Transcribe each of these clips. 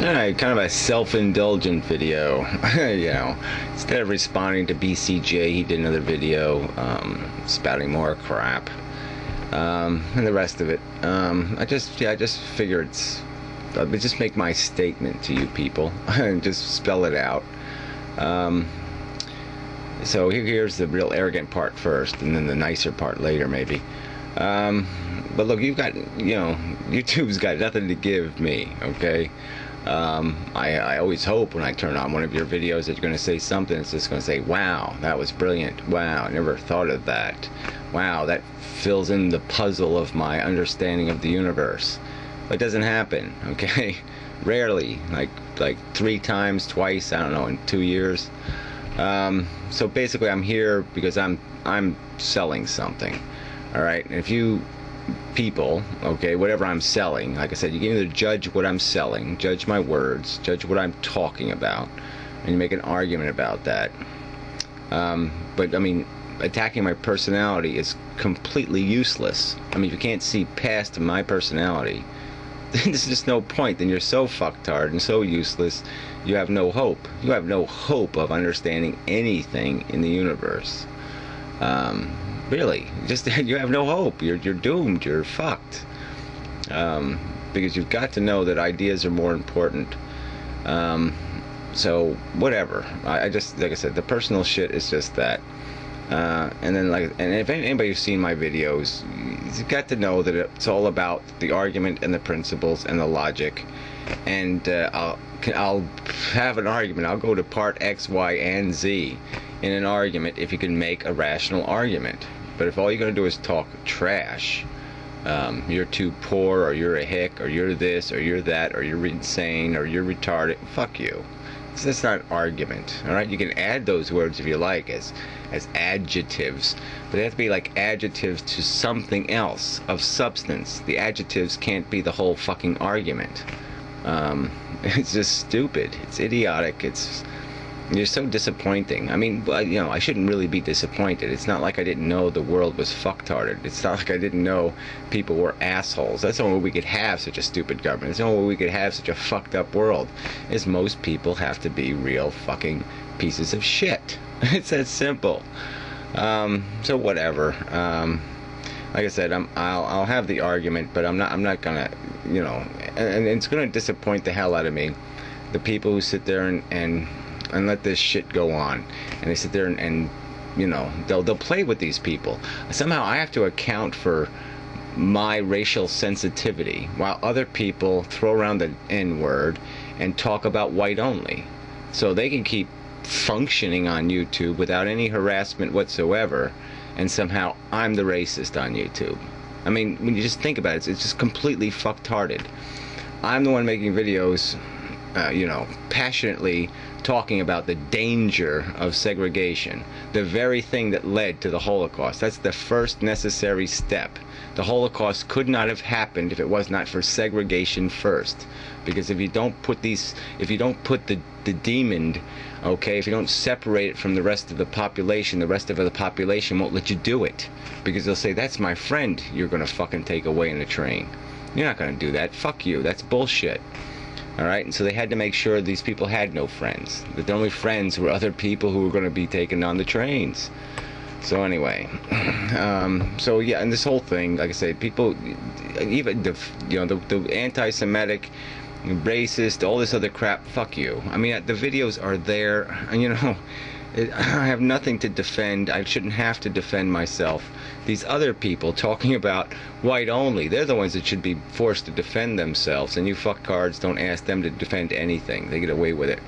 Alright, kind of a self-indulgent video. Instead of responding to BCJ, he did another video spouting more crap, and the rest of it. I just figured I would just make my statement to you people and just spell it out. So here's the real arrogant part first, and then the nicer part later, maybe. But look, YouTube's got nothing to give me, okay? I always hope when I turn on one of your videos that you're going to say something that's just going to say, wow, that was brilliant. Wow, I never thought of that. Wow, that fills in the puzzle of my understanding of the universe. But it doesn't happen, okay? Rarely, like 3 times, twice, I don't know, in 2 years. So basically I'm here because I'm selling something. Alright, and if you people, okay, whatever I'm selling, like I said, you can either judge what I'm selling, judge my words, judge what I'm talking about, and you make an argument about that. But I mean, attacking my personality is completely useless. I mean, if you can't see past my personality, there's just no point. Then you're so fucktard and so useless, you have no hope. You have no hope of understanding anything in the universe. Really, you have no hope. You're doomed. You're fucked. Because you've got to know that ideas are more important. So whatever. I just, like I said, the personal shit is just that. And then, and if anybody's seen my videos, you've got to know that it's all about the argument and the principles and the logic. And I'll have an argument. I'll go to part X, Y, and Z in an argument if you can make a rational argument. But if all you're going to do is talk trash, you're too poor, or you're a hick, or you're this, or you're that, or you're insane, or you're retarded, fuck you. That's not an argument, alright? You can add those words if you like as adjectives, but they have to be like adjectives to something else of substance. The adjectives can't be the whole fucking argument. It's just stupid. It's idiotic. You're so disappointing. I mean, I shouldn't really be disappointed. It's not like I didn't know the world was fucktarded. It's not like I didn't know people were assholes. That's the only way we could have such a stupid government. That's the only way we could have such a fucked up world, is most people have to be real fucking pieces of shit. It's that simple. So whatever. Like I said, I'll have the argument, but I'm not gonna, and it's gonna disappoint the hell out of me. The people who sit there and let this shit go on, and they sit there and they'll play with these people. Somehow I have to account for my racial sensitivity while other people throw around the N-word and talk about white only, so they can keep functioning on YouTube without any harassment whatsoever, and somehow I'm the racist on YouTube. I mean, when you just think about it, it's just completely fucktarded. I'm the one making videos, passionately talking about the danger of segregation, the very thing that led to the Holocaust. That's the first necessary step. The Holocaust could not have happened if it was not for segregation first. Because if you don't put the demon, okay, if you don't separate it from the rest of the population won't let you do it. Because they'll say, that's my friend you're gonna fucking take away in a train. You're not gonna do that. Fuck you. That's bullshit. Alright, and so they had to make sure these people had no friends. That the only friends were other people who were going to be taken on the trains. So anyway, so yeah, and this whole thing, like I said, people, even the anti-Semitic, racist, all this other crap, fuck you. I mean, the videos are there, and I have nothing to defend. I shouldn't have to defend myself. These other people talking about white only, they're the ones that should be forced to defend themselves, and you fuckcards don't ask them to defend anything. They get away with it.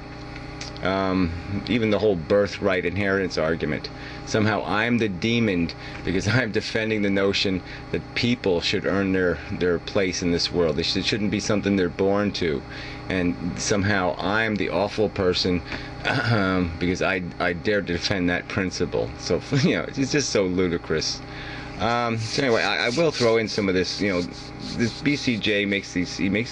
Even the whole birthright inheritance argument. Somehow I'm the demon because I'm defending the notion that people should earn their place in this world. It shouldn't be something they're born to. And somehow I'm the awful person because I dare to defend that principle. So, it's just so ludicrous. So anyway, I will throw in some of this, this BCJ makes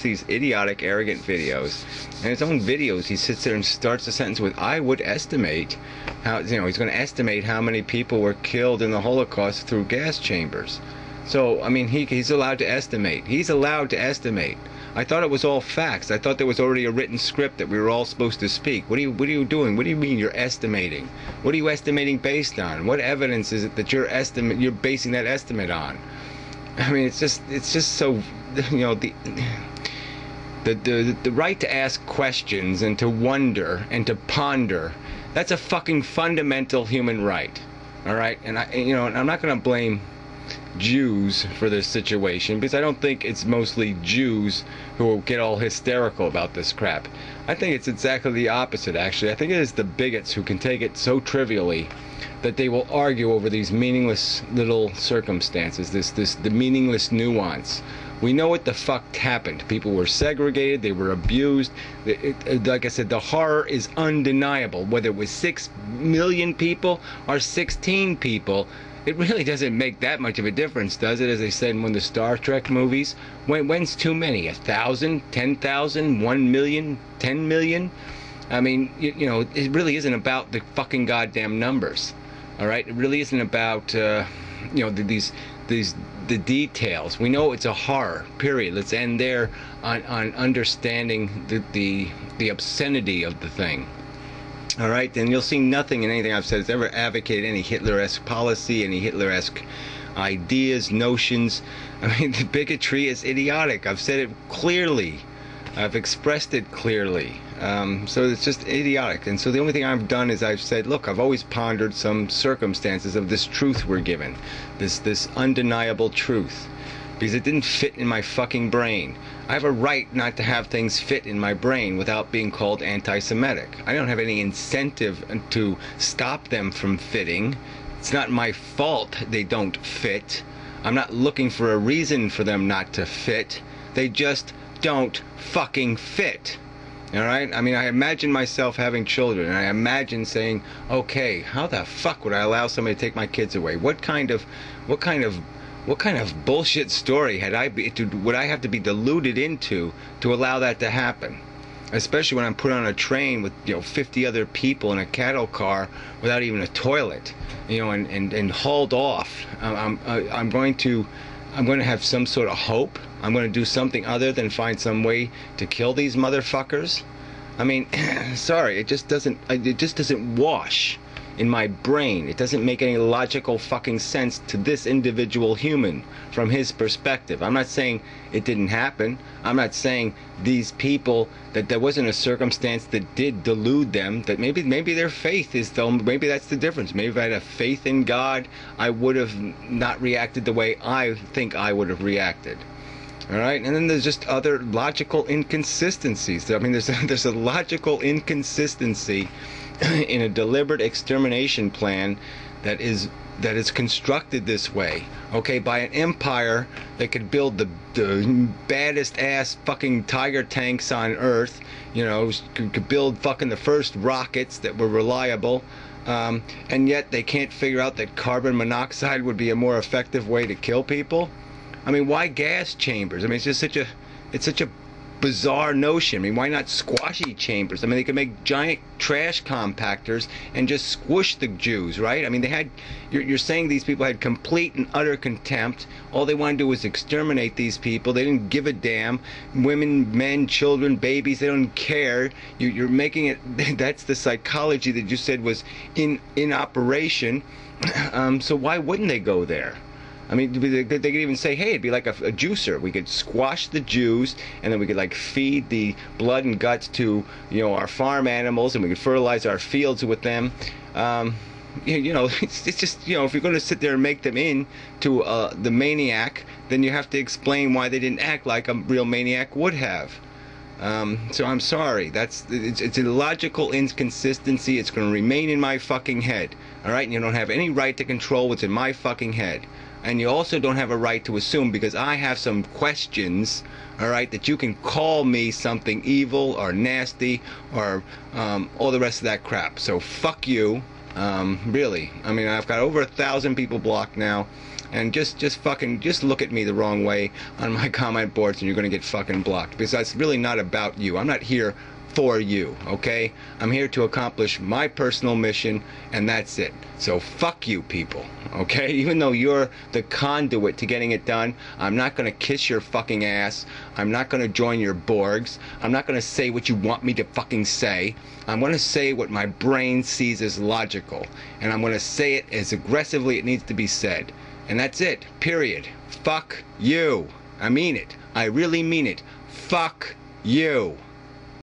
these idiotic, arrogant videos. And his own videos, he sits there and starts a sentence with, I would estimate how, he's going to estimate how many people were killed in the Holocaust through gas chambers. So, I mean, he's allowed to estimate. He's allowed to estimate. I thought it was all facts. I thought there was already a written script that we were all supposed to speak. What are you doing? What do you mean you're estimating? What are you estimating based on? What evidence is it that you're basing that estimate on? I mean, it's just so, you know, the right to ask questions and to wonder and to ponder, that's a fucking fundamental human right. All right? And I'm not going to blame Jews for this situation, because I don't think it's mostly Jews who will get all hysterical about this crap. I think it's exactly the opposite, actually. I think it is the bigots who can take it so trivially that they will argue over these meaningless little circumstances, the meaningless nuance. We know what the fuck happened. People were segregated, they were abused. Like I said, the horror is undeniable. Whether it was 6 million people or 16 people, it really doesn't make that much of a difference, does it? As they said in one of the Star Trek movies, when's too many? 1,000, 10,000, 1 million, 10 million? I mean, you know, it really isn't about the fucking goddamn numbers. All right, it really isn't about you know, the details. We know it's a horror. Period. Let's end there on understanding the obscenity of the thing. All right, then you'll see nothing in anything I've said that's ever advocated any Hitler-esque policy, any Hitler-esque ideas, notions. I mean, the bigotry is idiotic. I've said it clearly. I've expressed it clearly. So it's just idiotic. And so the only thing I've done is I've said, look, I've always pondered some circumstances of this truth we're given, this undeniable truth, because it didn't fit in my fucking brain. I have a right not to have things fit in my brain without being called anti-Semitic. I don't have any incentive to stop them from fitting. It's not my fault they don't fit. I'm not looking for a reason for them not to fit. They just don't fucking fit. All right? I mean, I imagine myself having children, and I imagine saying, okay, how the fuck would I allow somebody to take my kids away? What kind of bullshit story would I have to be deluded into to allow that to happen? Especially when I'm put on a train with, you know, 50 other people in a cattle car without even a toilet, you know, and hauled off. I'm going to have some sort of hope. I'm going to do something other than find some way to kill these motherfuckers. I mean, sorry, it just doesn't wash in my brain. It doesn't make any logical fucking sense to this individual human from his perspective. I'm not saying it didn't happen. I'm not saying these people, that there wasn't a circumstance that did delude them, that maybe their faith is, though, maybe that's the difference. Maybe if I had a faith in God, I would have not reacted the way I think I would have reacted. All right, and then there's just other logical inconsistencies. I mean, there's a logical inconsistency in a deliberate extermination plan that is constructed this way, okay, by an empire that could build the baddest ass fucking tiger tanks on Earth, you know, could build fucking the first rockets that were reliable, and yet they can't figure out that carbon monoxide would be a more effective way to kill people. I mean, why gas chambers? I mean, it's such a bizarre notion. I mean, why not squashy chambers? I mean, they could make giant trash compactors and just squish the Jews, right? I mean, you're saying these people had complete and utter contempt. All they wanted to do was exterminate these people. They didn't give a damn. Women, men, children, babies, they don't care. You're making it, that's the psychology that you said was in operation. So why wouldn't they go there? I mean, they could even say, hey, it'd be like a juicer. We could squash the Jews, and then we could, like, feed the blood and guts to, you know, our farm animals, and we could fertilize our fields with them. You know, it's just, you know, if you're going to sit there and make them into the maniac, then you have to explain why they didn't act like a real maniac would have. So I'm sorry. It's a logical inconsistency. It's going to remain in my fucking head. All right? And you don't have any right to control what's in my fucking head. And you also don't have a right to assume, because I have some questions, all right, that you can call me something evil or nasty or all the rest of that crap. So fuck you. Really. I mean, I've got over 1,000 people blocked now. And just look at me the wrong way on my comment boards and you're going to get fucking blocked. Because that's really not about you. I'm not here for you, okay? I'm here to accomplish my personal mission, and that's it. So fuck you people, okay? Even though you're the conduit to getting it done, I'm not gonna kiss your fucking ass. I'm not gonna join your Borgs. I'm not gonna say what you want me to fucking say. I'm gonna say what my brain sees as logical, and I'm gonna say it as aggressively as it needs to be said. And that's it, period. Fuck you. I mean it. I really mean it. Fuck you.